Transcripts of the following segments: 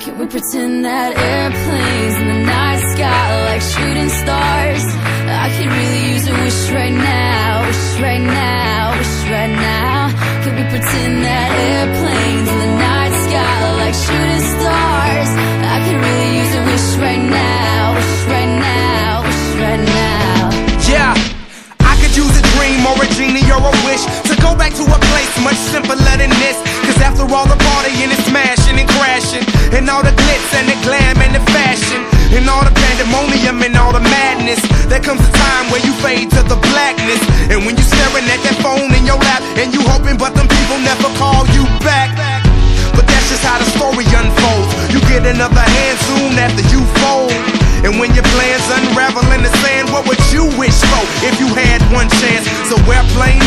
Can we pretend that airplanes in the night sky are like shooting stars? I could really use a wish right now, wish right now, wish right now. Can we pretend that airplanes in the night sky are like shooting stars? I could really use a wish right now, wish right now, wish right now. Yeah, I could use a dream or a genie or a wish to go back to a place much simpler than this. Cause after all the partying and smashing and crashing, and all the glitz and the glam and the fashion, and all the pandemonium and all the madness, there comes a time where you fade to the blackness. And when you staring at that phone in your lap, and you hoping but them people never call you back. But that's just how the story unfolds. You get another hand soon after you fold. And when your plans unravel in the sand, what would you wish for if you had one chance? So airplane,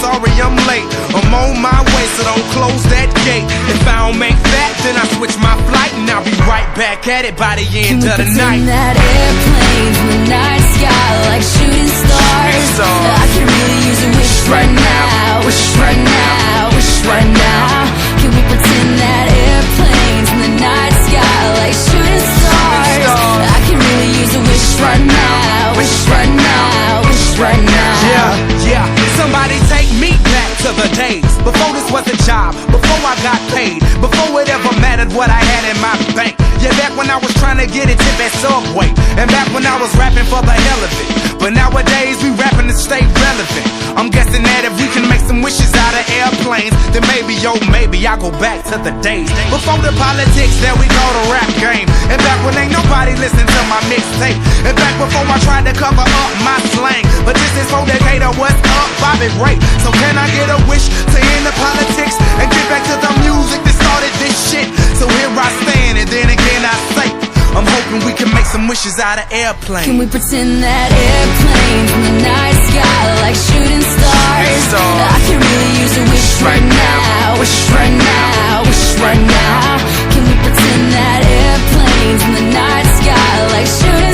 sorry I'm late, I'm on my way, so don't close that gate. If I don't make that, then I switch my flight, and I'll be right back at it by the end of the night. Can we pretend that airplanes in the night sky like shooting stars? I can really use a wish right now, wish right now, wish right now. Can we pretend that airplanes in the night sky like shooting stars? I can really use a wish right now, wish right now, wish right now. Yeah, somebody take me back to the days before this was a job, before I got paid, before it ever mattered what I had in my bank. Yeah, back when I was trying to get a tip at Subway, and back when I was rapping for the hell of it. But nowadays we rapping to stay relevant. I'm guessing that if we can make some wishes out of airplanes, then maybe, oh maybe I'll go back to the days before the politics that we call the rap game. And back when ain't nobody listened to my mixtape. And back before I tried to cover up my slang. But this is for Decatur, what's up, Bobby Ray? So can I get a wish to end the politics and get back to the music that started this shit? So here I stand, and then again I say, I'm hoping we can make some wishes out of airplanes. Can we pretend that airplanes in the night sky like shooting stars? I can really use a wish right now, wish right now, wish right now. Can we pretend that airplanes in the night sky like shooting